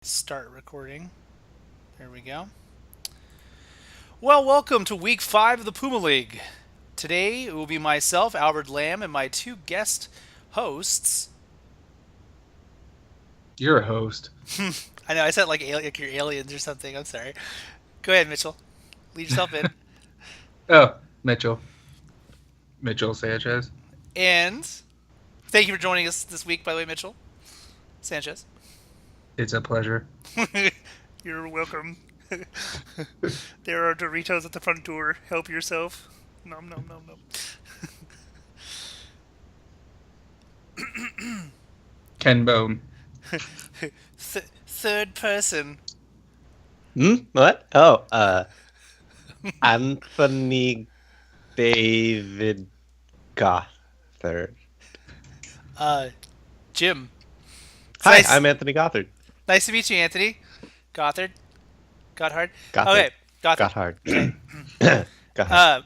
Start recording. There we go. Well, welcome to week 5 of the Puma League. Today it will be myself, Albert Lamb, and my two guest hosts. You're a host. I know I said like you're aliens or something. I'm sorry. Go ahead, Mitchell. Lead yourself in. Oh, Mitchell. Mitchell Sanchez. And thank you for joining us this week, by the way, Mitchell Sanchez. It's a pleasure. You're welcome. There are Doritos at the front door. Help yourself. Nom nom nom nom. Ken Bone. Third person. What? Anthony David Gothard. Jim. It's Hi, nice. I'm Anthony Gothard. Nice to meet you, Anthony. Gothard. Gotthard. Gothard. Okay, Gothard. Gothard. Okay. Gothard.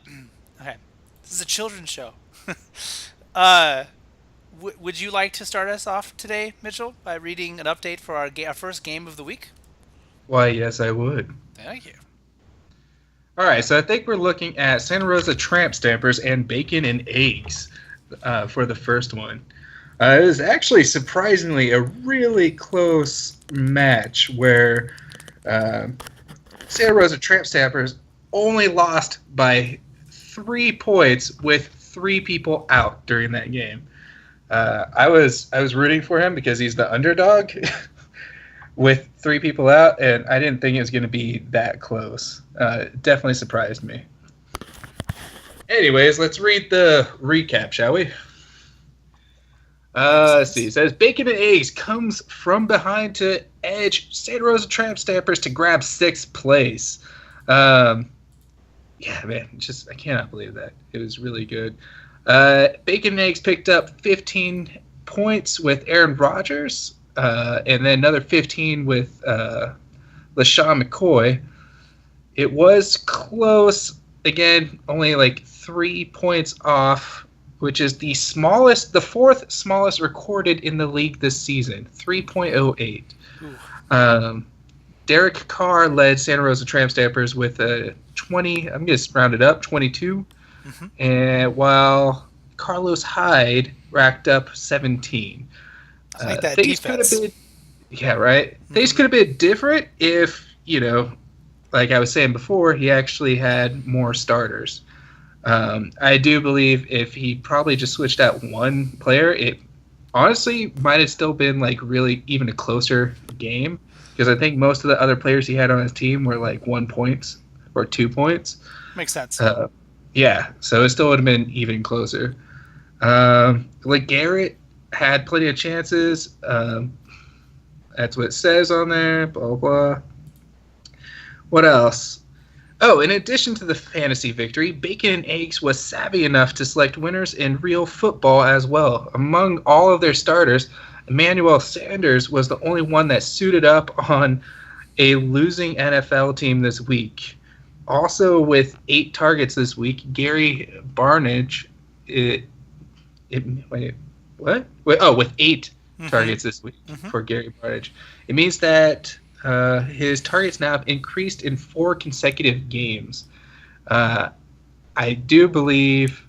Okay. This is a children's show. uh, would you like to start us off today, Mitchell, by reading an update for our first game of the week? Why, yes, I would. Thank you. All right, so I think we're looking at Santa Rosa Tramp Stampers and Bacon and Eggs for the first one. It was actually surprisingly a really close match where Santa Rosa Tramp Stampers only lost by 3 points with 3 people out during that game. I was rooting for him because he's the underdog with 3 people out, and I didn't think it was going to be that close. It definitely surprised me. Anyways, let's read the recap, shall we? Let's see. It says Bacon and Eggs comes from behind to edge Santa Rosa Tramp Stampers to grab 6th place. Yeah, man, I cannot believe that. It was really good. Bacon and Eggs picked up 15 points with Aaron Rodgers, and then another 15 with LaShawn McCoy. It was close. Again, only like 3 points off, which is the 4th smallest recorded in the league this season, 3.08. Derek Carr led Santa Rosa Tramp Stampers with a 20, I'm going to round it up, 22. Mm-hmm. And while Carlos Hyde racked up 17. I like that defense. Yeah, right? Mm-hmm. Things could have been different if, like I was saying before, he actually had more starters. I do believe if he probably just switched out one player, it honestly might have still been like really even a closer game, because I think most of the other players he had on his team were like 1 point or 2 points. Makes sense. Yeah, so it still would have been even closer. Like Garrett had plenty of chances. That's what it says on there. Blah blah. What else? Oh, in addition to the fantasy victory, Bacon and Eggs was savvy enough to select winners in real football as well. Among all of their starters, Emmanuel Sanders was the only one that suited up on a losing NFL team this week. Also, with 8 targets this week, Gary Barnage. With 8 targets this week for Gary Barnage. It means that his targets now have increased in 4 consecutive games. I do believe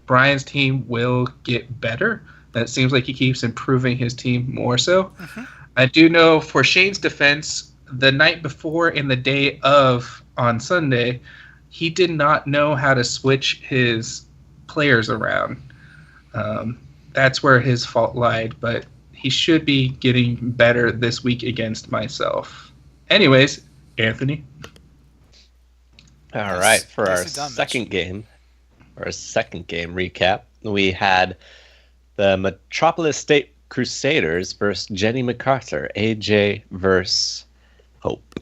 Brian's team will get better. That seems like he keeps improving his team more so. Mm-hmm. I do know for Shane's defense, the night before and the day of on Sunday, he did not know how to switch his players around. That's where his fault lied, but he should be getting better this week against myself. Anyways, Anthony. All right, for our second game recap, we had the Metropolis State Crusaders versus Jenny MacArthur, AJ versus Hope.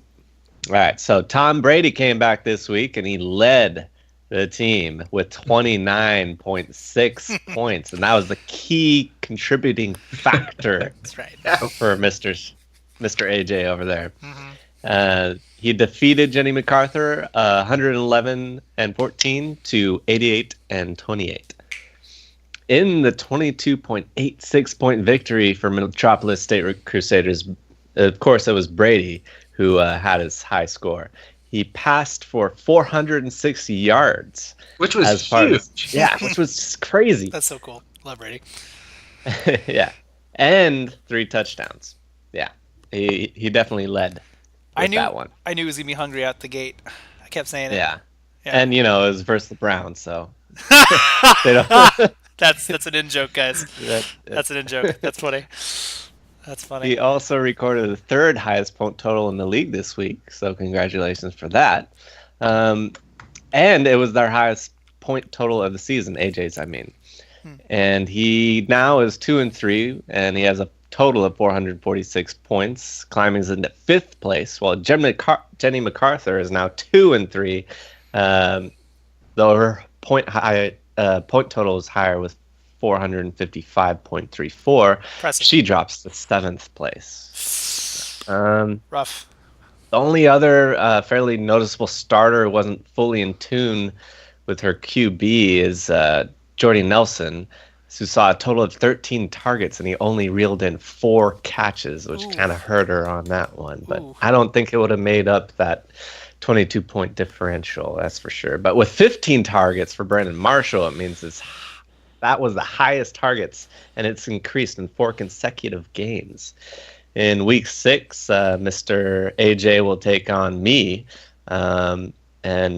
All right, so Tom Brady came back this week and he led the team with 29.6 points, and that was the key contributing factor. That's right. For Mr. AJ over there. Mm-hmm. He defeated Jenny MacArthur 111-14 to 88-28. In the 22.86 point victory for Metropolis State Crusaders, Of course, it was Brady who had his high score. He passed for 460 yards which was as part of huge. yeah, which was just crazy. That's so cool. Love Brady. Yeah, and 3 touchdowns. Yeah, he definitely led I with knew that one. I knew he was gonna be hungry out the gate. I kept saying it. Yeah, Yeah. and it was versus the Browns, so they don't. That's an in joke, guys. that, That's an in joke. That's funny. That's funny. he also recorded the third highest point total in the league this week, so congratulations for that. Um, and it was their highest point total of the season, AJ's, I mean. And he now is 2-3, and he has a total of 446 points, climbing into fifth place. While Jenny MacArthur is now 2-3, though her point total is higher with 455.34. Impressive. She drops to seventh place. Rough. The only other fairly noticeable starter who wasn't fully in tune with her QB is Jordy Nelson, who saw a total of 13 targets and he only reeled in 4 catches, which kind of hurt her on that one. But I don't think it would have made up that 22-point differential, that's for sure. But with 15 targets for Brandon Marshall, it means that was the highest targets, and it's increased in 4 consecutive games. In week 6, Mr. AJ will take on me, and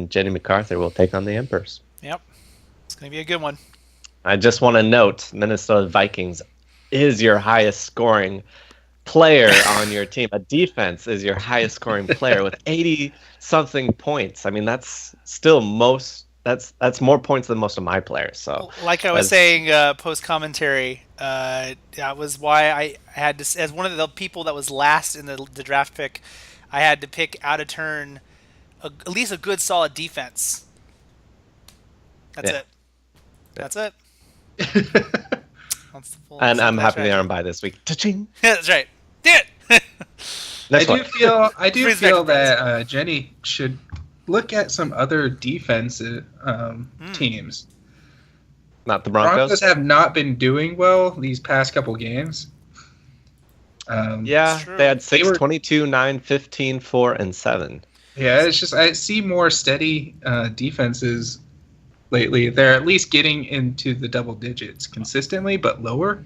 Jenny MacArthur will take on the Emperors. Yep. It's going to be a good one. I just want to note, Minnesota Vikings is your highest scoring player on your team. A defense is your highest scoring player with 80-something points. I mean, that's still that's more points than most of my players. So, like I was saying post commentary, that was why I had to, as one of the people that was last in the draft pick, I had to pick out of turn at least a good solid defense. That's it. That's it. That's the full and I'm happy strategy. they aren't by this week. Ta-ching! That's right. Did it. I do feel that Jenny should look at some other defensive teams. Not the Broncos? Broncos have not been doing well these past couple games. Yeah, they had 6, 22, 9, 15, 4, and 7. Yeah, it's just I see more steady defenses lately. They're at least getting into the double digits consistently, but lower.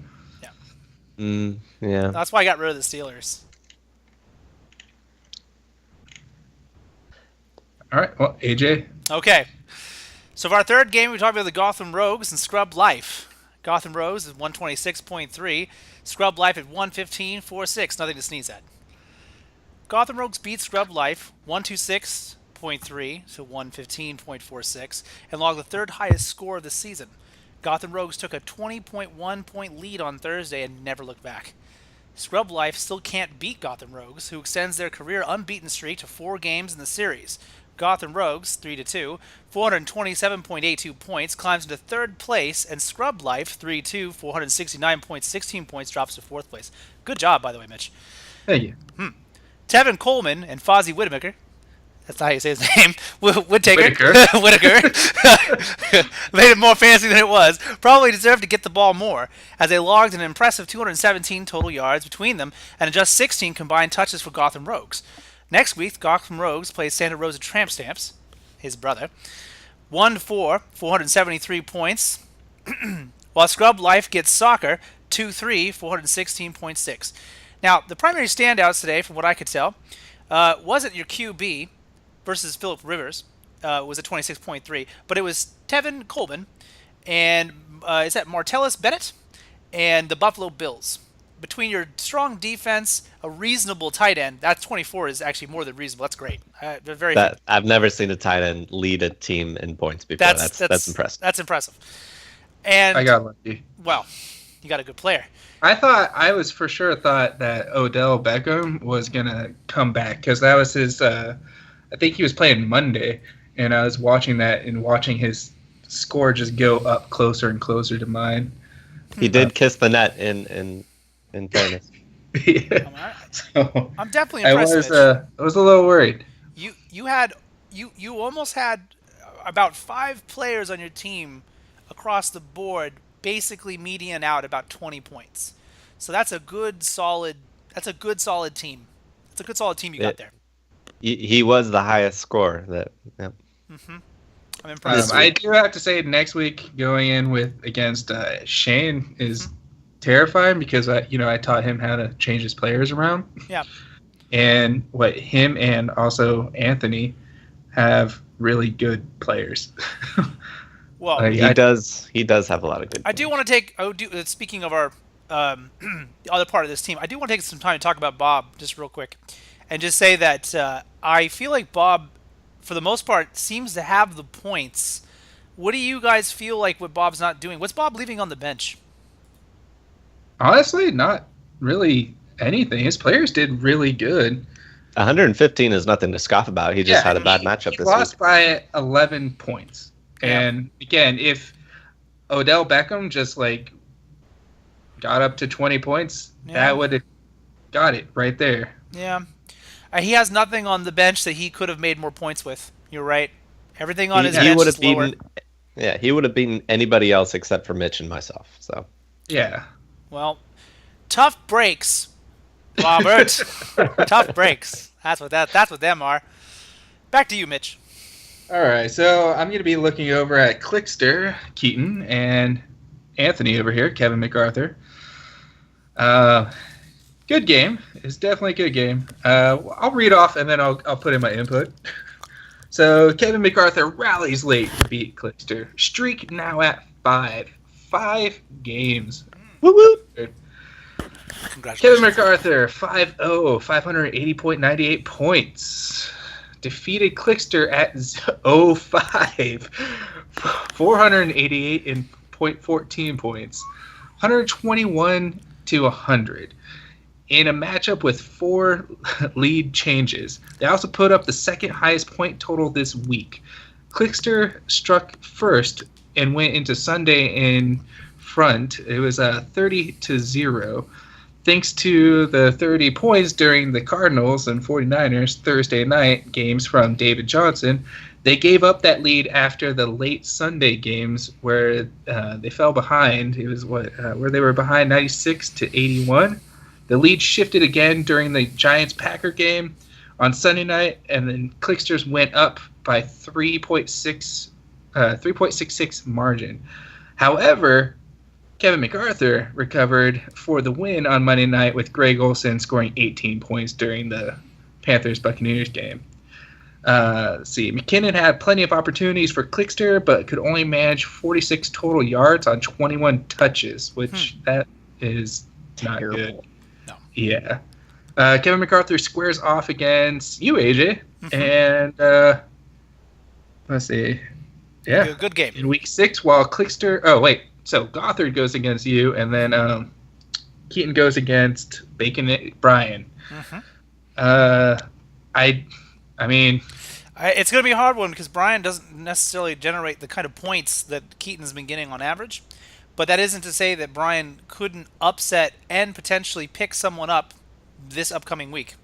Yeah. That's why I got rid of the Steelers. All right, well, AJ. Okay. So for our third game, we talked about the Gotham Rogues and Scrub Life. Gotham Rogues is 126.3. Scrub Life at 115.46. Nothing to sneeze at. Gotham Rogues beat Scrub Life 126.3 to 115.46 and logged the third highest score of the season. Gotham Rogues took a 20.1 point lead on Thursday and never looked back. Scrub Life still can't beat Gotham Rogues, who extends their career unbeaten streak to 4 games in the series. Gotham Rogues, 3-2, 427.82 points, climbs into third place, and Scrub Life, 3-2, 469.16 points, drops to fourth place. Good job, by the way, Mitch. Thank you. Tevin Coleman and Fozzie Whittaker, that's not how you say his name, Whittaker, made it more fancy than it was, probably deserved to get the ball more, as they logged an impressive 217 total yards between them and just 16 combined touches for Gotham Rogues. Next week, Gotham Rogues plays Santa Rosa Tramp Stamps, his brother, 1-4, 473 points, while Scrub Life gets Soccer, 2-3, 416.6. Now, the primary standouts today, from what I could tell, wasn't your QB versus Phillip Rivers, was at 26.3, but it was Tevin Coleman and is that Martellus Bennett and the Buffalo Bills. Between your strong defense, a reasonable tight end, that 24 is actually more than reasonable. That's great. I've never seen a tight end lead a team in points before. That's impressive. That's impressive. And I got lucky. Well, you got a good player. I was for sure thought that Odell Beckham was gonna come back because that was his. I think he was playing Monday, and I was watching that and watching his score just go up closer and closer to mine. He did kiss the net in fairness. Yeah. So I'm definitely impressed. I was a little worried. You almost had about 5 players on your team across the board basically median out about 20 points. So that's a good solid team It's a good solid team you got It, there. he was the highest score that. Yep. I'm This impressed. I week. do have to say, next week going in with against Shane is terrifying because I taught him how to change his players around, Yeah. and what him and also Anthony have really good players. Well, Like, He does. He does have a lot of good. I do players. want to take. Speaking of our the other part of this team, I do want to take some time to talk about Bob just real quick, and just say that I feel like Bob, for the most part, seems to have the points. What do you guys feel like what Bob's not doing? What's Bob leaving on the bench? honestly, not really anything. His players did really good. 115 is nothing to scoff about. He just had a bad matchup he this lost week. by 11 points. Yeah. And again, if Odell Beckham just like got up to 20 points, Yeah. that would have got it right there. Yeah, he has nothing on the bench that he could have made more points with. You're right. Everything on his He bench would is have lower. beaten. Yeah, he would have beaten anybody else except for Mitch and myself. So Yeah. Well, tough breaks, Robert. Tough breaks. That's what them are. Back to you, Mitch. All right, so I'm going to be looking over at Clickster, Keaton, and Anthony over here, Kevin MacArthur. Good game. It's definitely a good game. I'll read off and then I'll put in my input. So Kevin MacArthur rallies late to beat Clickster. Streak now at 5. 5 games. woo woo. Congratulations. Kevin MacArthur, 5-0, 580.98 points. Defeated Clickster at 0-5, 488.14 points. 121 to 100. In a matchup with 4 lead changes. They also put up the second highest point total this week. Clickster struck first and went into Sunday in front. It was 30-0. Thanks to the 30 points during the Cardinals and 49ers Thursday night games from David Johnson, they gave up that lead after the late Sunday games where they fell behind. It was where they were behind 96-81. The lead shifted again during the Giants-Packer game on Sunday night, and then Clicksters went up by 3.66 margin. However, Kevin MacArthur recovered for the win on Monday night with Greg Olsen scoring 18 points during the Panthers-Buccaneers game. Let's see. McKinnon had plenty of opportunities for Clickster, but could only manage 46 total yards on 21 touches, which that is not Terrible. good. No. Yeah. Kevin MacArthur squares off against you, AJ, and let's see. Yeah. Good game. In week 6, while Clickster. Oh wait. So Gothard goes against you, and then Keaton goes against Brian. I mean, It's going to be a hard one because Brian doesn't necessarily generate the kind of points that Keaton's been getting on average. But that isn't to say that Brian couldn't upset and potentially pick someone up this upcoming week.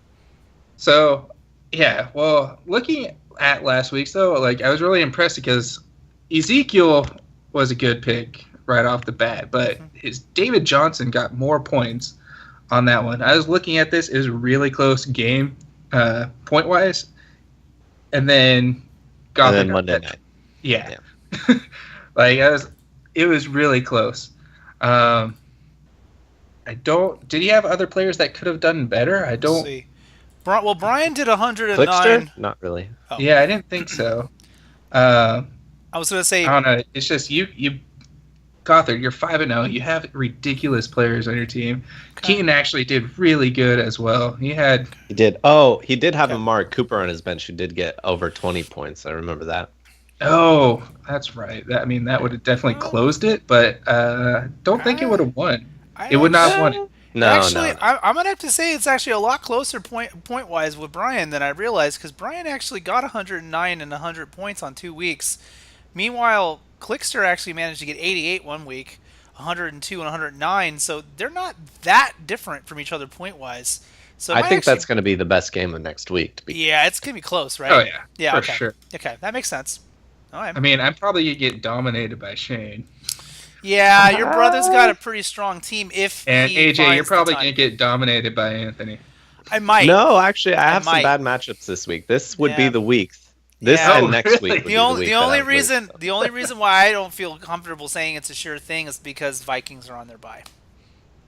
so yeah. Well, looking at last week's though, like I was really impressed because Ezekiel was a good pick right off the bat, but his David Johnson got more points on that one. I was looking at this; it was a really close game, point wise, and then Gothard got Monday that. night. Yeah. It was really close. I don't. Did he have other players that could have done better? I Let's don't. see. Well, Brian did 109. Clickster? Not really. Oh. Yeah, I didn't think so. I was going to say. I don't know. It's just you. Gothard, you're 5-0. You have ridiculous players on your team. Okay. Keaton actually did really good as well. He had. He did. Oh, he did have Okay. Amari Cooper on his bench who did get over 20 points. I remember that. Oh, that's right. That would have definitely closed it, but don't think it would have won. It would not have won it. No, Actually, no. I'm gonna have to say it's actually a lot closer point wise with Brian than I realized because Brian actually got 109 and 100 points on 2 weeks. Meanwhile, Clickster actually managed to get 88 one week, 102 and 109. So they're not that different from each other point wise. So I think that's going to be the best game of next week. To be yeah, it's gonna be close, right? Oh yeah, Yeah, for okay. sure. Okay, that makes sense. All right. I mean, I'm probably gonna get dominated by Shane Yeah, your brother's got a pretty strong team. If and he AJ. You're finds the probably time. gonna get dominated by Anthony. I might. No, actually, I have some might. bad matchups this week. This would be the week. This Yeah. and Oh, next really? week would be the week. The that only I would lose, reason so. the only reason why I don't feel comfortable saying it's a sure thing is because Vikings are on their bye,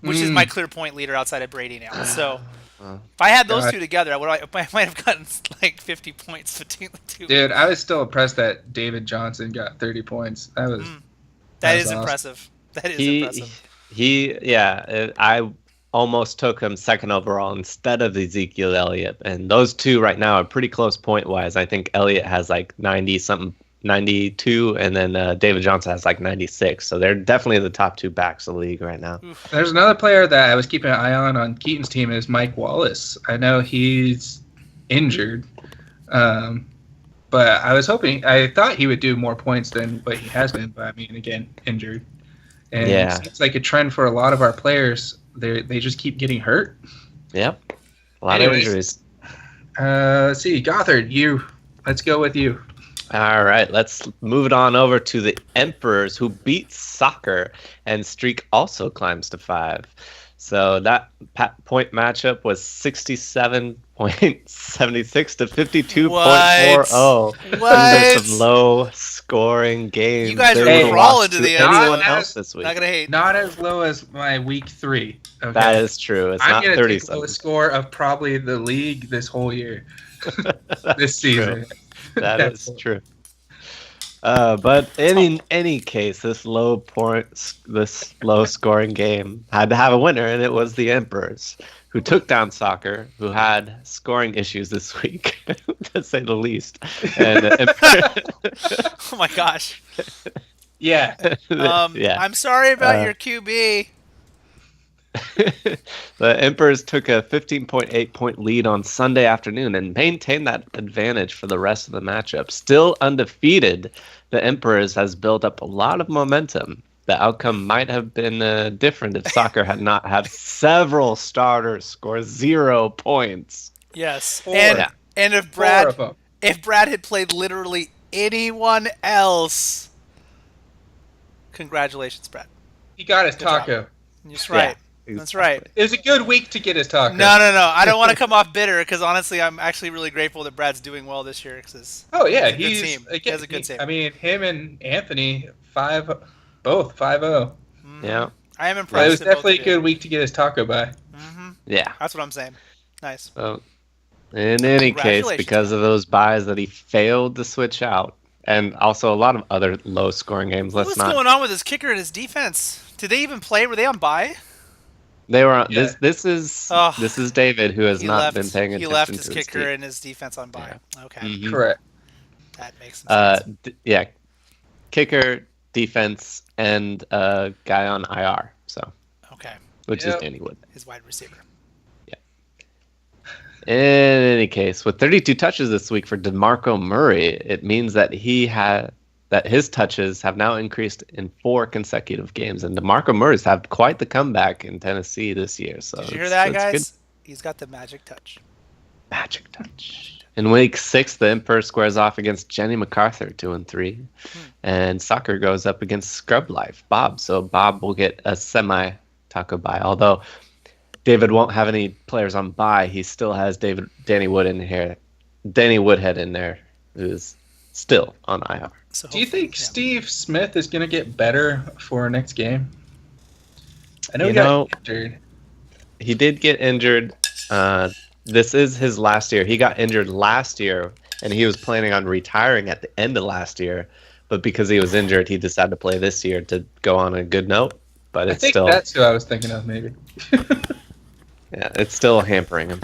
which is my clear point leader outside of Brady now. So if I had those God. two together, I might have gotten like 50 points between the two. Dude, I was still impressed that David Johnson got 30 points. That was awesome. Impressive. That is impressive. I almost took him second overall instead of Ezekiel Elliott, and those two right now are pretty close point wise. I think Elliott has like 90 something, 92, and then David Johnson has like 96. So they're definitely the top two backs of the league right now. There's another player that I was keeping an eye on Keaton's team is Mike Wallace. I know he's injured, but I thought he would do more points than what he has been. But I mean, again, injured, and it seems like a trend for a lot of our players. They just keep getting hurt. Yep, a lot of injuries. Let's see, Gothard, let's go with you. All right, let's move it on over to the Emperors, who beat Soccer, and streak also climbs to 5. So that point matchup was 67.76 to 52.40. What? Some low scoring games. You guys are crawling to the end. Anyone else this week? Not gonna hate. Not as low as my week 3. Okay? That is true. It's not 30 take the lowest score of probably the league this whole year, this season. That is true. But in any case, this low scoring game had to have a winner, and it was the Emperors, who took down Soccer, who had scoring issues this week, to say the least. And oh my gosh. Yeah. I'm sorry about your QB. The Emperors took a 15.8 point lead on Sunday afternoon and maintained that advantage for the rest of the matchup. Still undefeated, the Emperors has built up a lot of momentum. The outcome might have been different if Soccer had not had several starters score 0 points. Yes, and if Brad had played literally anyone else, congratulations, Brad. He got his taco. That's right. Yeah. That's right. It was a good week to get his taco. No. I don't want to come off bitter because honestly, I'm actually really grateful that Brad's doing well this year. Cause he has a good team. I mean, him and Anthony, both 5-0. Yeah. I am impressed. It was definitely a good week to get his taco by. Mm-hmm. Yeah. That's what I'm saying. Nice. In any case, because of those buys that he failed to switch out, and also a lot of other low-scoring games. What's going on with his kicker and his defense? Did they even play? Were they on bye? They were on. Yeah. This is David, who has not been paying attention. He left his kicker and his defense on bye. Yeah. Okay. Mm-hmm. Correct. That makes sense. Kicker, defense, and a guy on IR. So. Okay. Which is Danny Wood. His wide receiver. Yeah. In any case, with 32 touches this week for DeMarco Murray, it means that his touches have now increased in 4 consecutive games, and DeMarco Murray's had quite the comeback in Tennessee this year. So did you hear that, guys? Good. He's got the magic touch. Magic touch. In week 6, the Emperor squares off against Jenny MacArthur, 2-3, and Soccer goes up against Scrub Life, Bob. So Bob will get a semi-taco bye, although David won't have any players on bye. He still has Danny Woodhead in there, who's still on IR. So do you think Steve Smith is going to get better for next game? I know he got injured. He did get injured. This is his last year. He got injured last year, and he was planning on retiring at the end of last year. But because he was injured, he decided to play this year to go on a good note. But I think that's who I was thinking of, maybe. Yeah, it's still hampering him.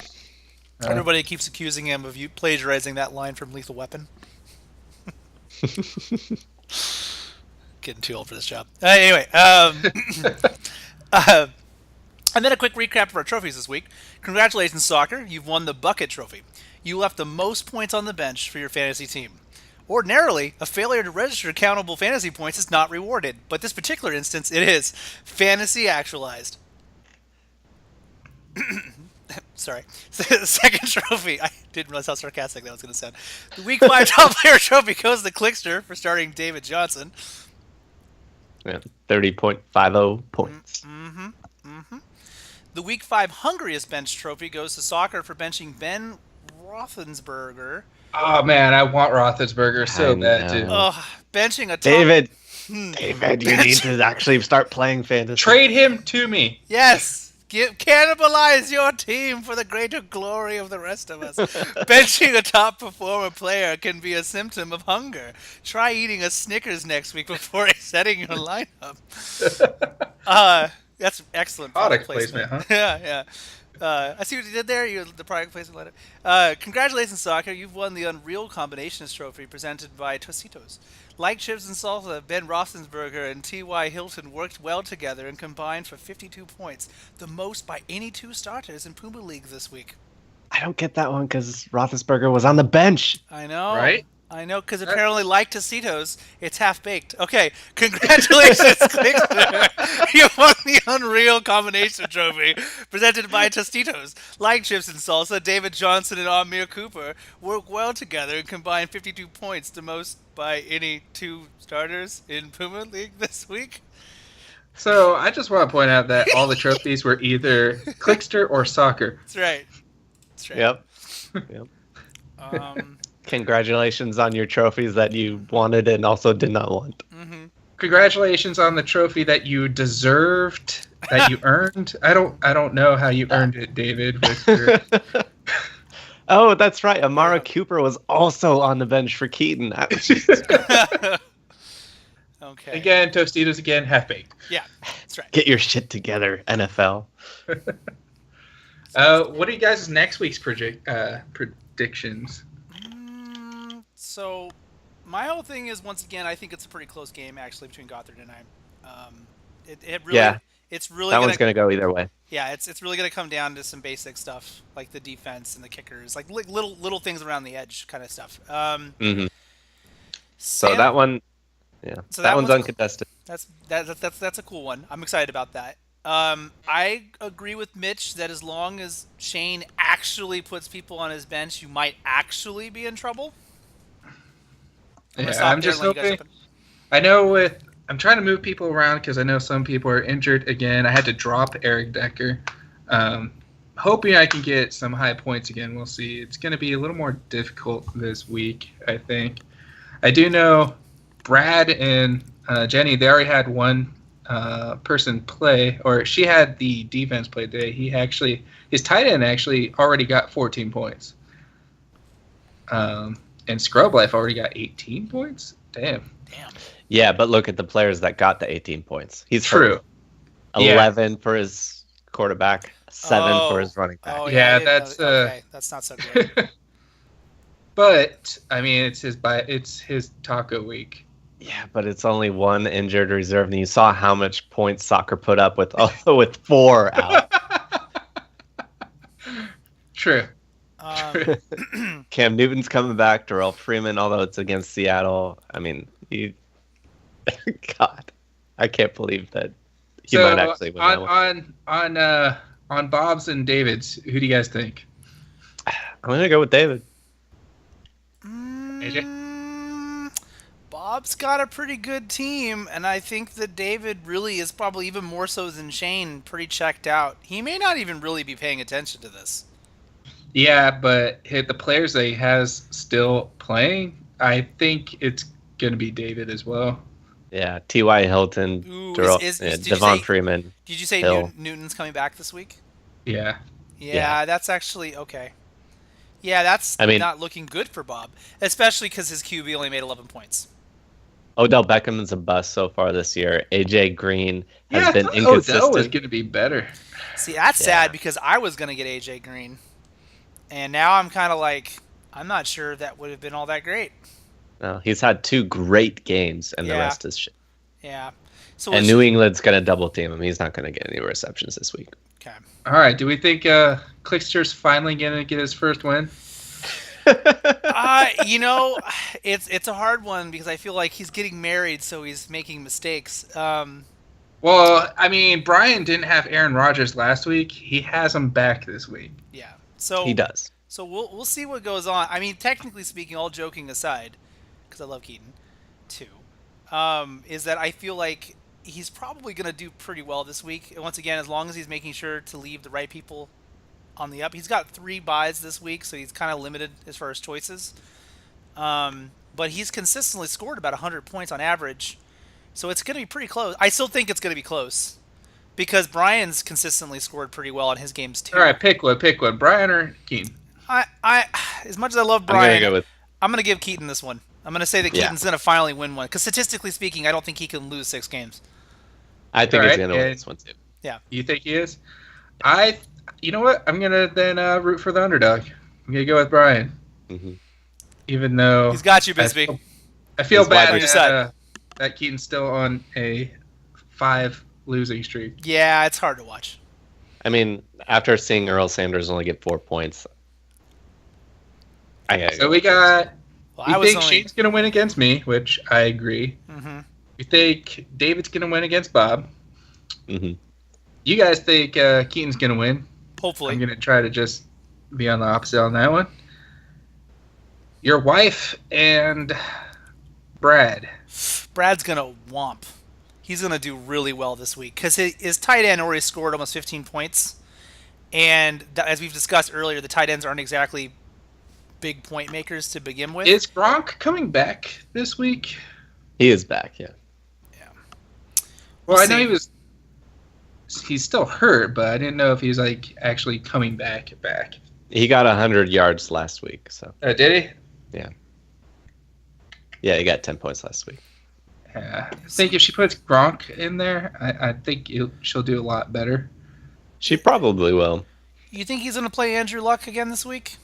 Everybody keeps accusing him of plagiarizing that line from Lethal Weapon. Getting too old for this job. Anyway, and then a quick recap of our trophies this week. Congratulations, Soccer. You've won the Bucket Trophy. You left the most points on the bench for your fantasy team. Ordinarily, a failure to register countable fantasy points is not rewarded, but this particular instance, it is. Fantasy actualized. Sorry. Second trophy. I didn't realize how sarcastic that was going to sound. The Week 5 Top Player Trophy goes to Clickster for starting David Johnson. Yeah, 30.50 points. The Week 5 hungriest bench trophy goes to soccer for benching Ben Roethlisberger. Oh man, I want Roethlisberger I so bad too. know. Benching a top. David, David, you need to actually start playing fantasy. Trade him to me. Yes! Cannibalize your team for the greater glory of the rest of us. Benching a top performer player can be a symptom of hunger. Try eating a Snickers next week before setting your lineup. That's excellent Product placement, huh? Yeah. I see what you did there. The product placement letter. Congratulations, Soccer. You've won the Unreal Combinations Trophy presented by Tositos. Like chips and salsa, Ben Roethlisberger and T.Y. Hilton worked well together and combined for 52 points, the most by any two starters in Puma League this week. I don't get that one because Roethlisberger was on the bench. I know. Right? I know, because apparently, like Tositos, it's half-baked. Okay, congratulations, Clickster. You won the Unreal Combination Trophy, presented by Tostitos. Like Chips and Salsa, David Johnson and Amir Cooper work well together and combined 52 points, the most by any two starters in Puma League this week. So I just want to point out that all the trophies were either Clickster or Soccer. That's right. Yep. Congratulations on your trophies that you wanted and also did not want. Congratulations on the trophy that you deserved, that you earned. I don't know how you earned it, David. With your... Oh, that's right. Amara Cooper was also on the bench for Keaton. Okay. Again, Tostitos again, half baked. Yeah, that's right. Get your shit together, NFL. What are you guys' next week's predictions? So, my whole thing is, once again, I think it's a pretty close game, actually, between Gothard and I. It really, it's really that one's going to go either way. Yeah, it's really going to come down to some basic stuff, like the defense and the kickers, like little things around the edge kind of stuff. So that one, so that one's uncontested. That's a cool one. I'm excited about that. I agree with Mitch that as long as Shane actually puts people on his bench, you might actually be in trouble. I'm just hoping. I know I'm trying to move people around because I know some people are injured again. I had to drop Eric Decker. Hoping I can get some high points again. We'll see. It's going to be a little more difficult this week, I think. I do know Brad and Jenny, they already had one person play, or she had the defense play today. His tight end actually already got 14 points. And Scrub Life already got 18 points? Damn. Yeah, but look at the players that got the 18 points. He's true. 11 for his quarterback, 7 for his running back. Oh, yeah, that's okay. That's not so good. But I mean, it's his taco week. Yeah, but it's only one injured reserve, and you saw how much points Soccer put up with 4 out. True. Cam Newton's coming back. Darrell Freeman, although it's against Seattle. I mean, God, I can't believe that he might actually win that one. On Bob's and David's, who do you guys think? I'm gonna go with David. AJ? Bob's got a pretty good team, and I think that David really is probably even more so than Shane, pretty checked out. He may not even really be paying attention to this. Yeah, but the players that he has still playing, I think it's going to be David as well. Yeah, T.Y. Hilton, Devon Freeman. Did you say Newton's coming back this week? Yeah. Yeah, that's actually okay. Yeah, that's not looking good for Bob, especially because his QB only made 11 points. Odell Beckham is a bust so far this year. AJ Green has been inconsistent. Odell was going to be better. See, that's sad because I was going to get AJ Green. And now I'm kind of like, I'm not sure that would have been all that great. No, he's had 2 great games, and the rest is shit. Yeah. So and New England's going to double team him. He's not going to get any receptions this week. Okay. All right. Do we think Clickster's finally going to get his first win? It's a hard one because I feel like he's getting married, so he's making mistakes. Well, I mean, Brian didn't have Aaron Rodgers last week. He has him back this week. Yeah. So he does. So we'll see what goes on. I mean, technically speaking, all joking aside, because I love Keaton too, is that I feel like he's probably going to do pretty well this week. And once again, as long as he's making sure to leave the right people on the up. He's got 3 buys this week, so he's kind of limited as far as choices. But he's consistently scored about 100 points on average, so it's going to be pretty close. I still think it's going to be close because Brian's consistently scored pretty well in his games too. All right, pick one. Brian or Keaton? As much as I love I'm Brian, gonna go with I'm going to give Keaton this one. I'm going to say that Keaton's going to finally win one because statistically speaking, I don't think he can lose 6 games. I think All he's right, gonna win this one too. Yeah. You think he is? You know what? I'm gonna then root for the underdog. I'm gonna go with Brian, Mm-hmm. even though He's got you, Bisbee. I feel He's wide bad on your side. that Keaton's still on a 5 losing streak. Yeah, it's hard to watch. I mean, after seeing Earl Sanders only get 4 points, I gotta So go. we got. Well, You I was think only. Shane's gonna win against me, which I agree. Mm-hmm. You think David's gonna win against Bob. Mm-hmm. You guys think Keaton's gonna win. Hopefully. I'm gonna try to just be on the opposite on that one. Your wife and Brad. Brad's gonna womp. He's gonna do really well this week because his tight end already scored almost 15 points, and as we've discussed earlier, the tight ends aren't exactly big point makers to begin with. Is Gronk coming back this week? He is back, yeah. Well, We'll I know see. he's still hurt, but I didn't know if he's like actually coming back. He got 100 yards last week, so Did he? yeah, he got 10 points last week. I think if she puts Gronk in there, I think she'll do a lot better. She probably will. You think he's gonna play Andrew Luck again this week,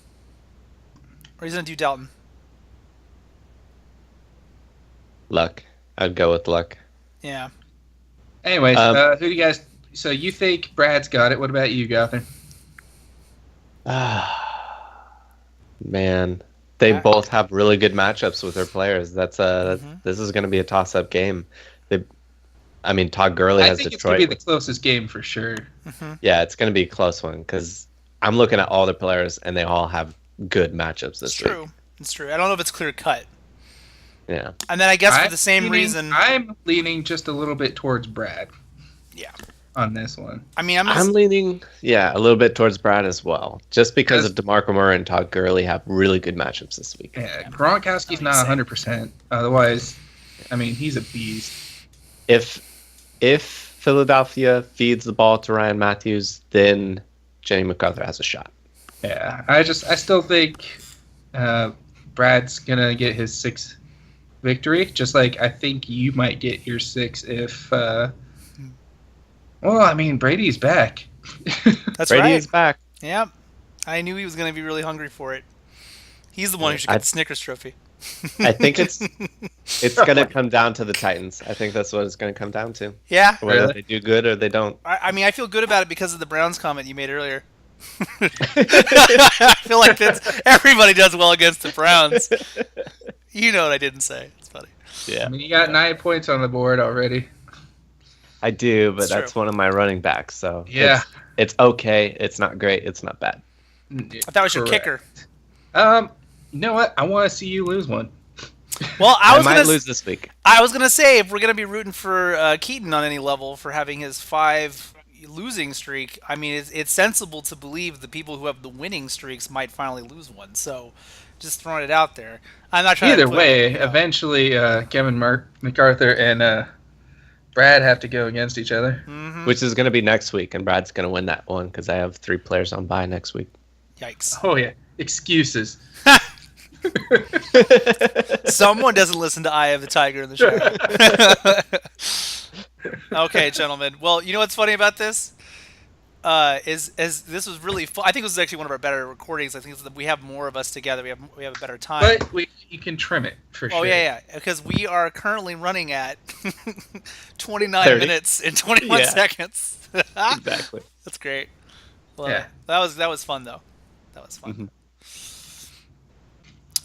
or he's gonna do Dalton? Luck. I'd go with Luck. Yeah. Anyways, Um, who do you guys? So you think Brad's got it? What about you, Gotham? Man, they I- both have really good matchups with their players. This is going to be a toss-up game. Todd Gurley I has think it's gonna Detroit. be the closest game for sure. Yeah, it's going to be a close one because I'm looking at all the players and they all have good matchups this It's week. true. It's true. I don't know if it's clear cut. Yeah. And then I guess for I'm the same leaning- reason. I'm leaning just a little bit towards Brad. Yeah. On this one. I mean, I'm leaning, a little bit towards Brad as well, just because of DeMarco Murray and Todd Gurley have really good matchups this week. Yeah, Gronkowski's not 100%. Otherwise, I mean, he's a beast. If Philadelphia feeds the ball to Ryan Matthews, then Jenny MacArthur has a shot. Yeah, I still think Brad's gonna get his 6th victory. Just like I think you might get your 6 if. Well, I mean, Brady's back. That's Brady right. is back. Yeah. I knew he was going to be really hungry for it. He's the one who should get the Snickers trophy. I think it's going to come down to the Titans. I think that's what it's going to come down to. Yeah. Whether Really? they do good or they don't. I mean, I feel good about it because of the Browns comment you made earlier. I feel like everybody does well against the Browns. You know what I didn't say. It's funny. Yeah, I mean, you got 9 points on the board already. I do, but It's that's true. one of my running backs. So Yeah. it's okay. It's not great. It's not bad. I thought it was your Correct. kicker. You know what? I want to see you lose one. Well, I might lose this week. I was gonna say if we're gonna be rooting for Keaton on any level for having his 5 losing streak, I mean it's sensible to believe the people who have the winning streaks might finally lose one. So, just throwing it out there. I'm not trying Either to put, way, you know, eventually Kevin MacArthur and Brad have to go against each other. Which is going to be next week, and Brad's going to win that one because I have 3 players on bye next week. Yikes! Oh yeah, excuses. Someone doesn't listen to Eye of the Tiger in the show. Okay, gentlemen. Well, you know what's funny about this? Is this was really fun. I think this was actually one of our better recordings. I think it's that we have more of us together. We have a better time. But you can trim it for sure. Oh yeah, because we are currently running at 29 30. minutes and 21 Yeah. seconds. Exactly. That's great. Well, Yeah. that was fun though. That was fun.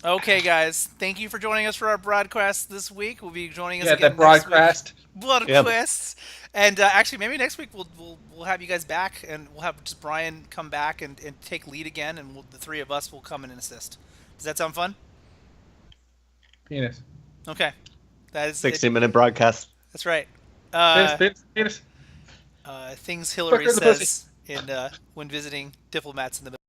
Okay, guys, thank you for joining us for our broadcast this week. We'll be joining us Yeah, again that broadcast. broadcasts. And actually, maybe next week we'll have you guys back, and we'll have just Brian come back and take lead again, and the 3 of us will come in and assist. Does that sound fun? Penis. Okay, that is 60-minute broadcast. That's right. Uh, Penis. things Fuck Hillary her in the pussy. says in when visiting diplomats in the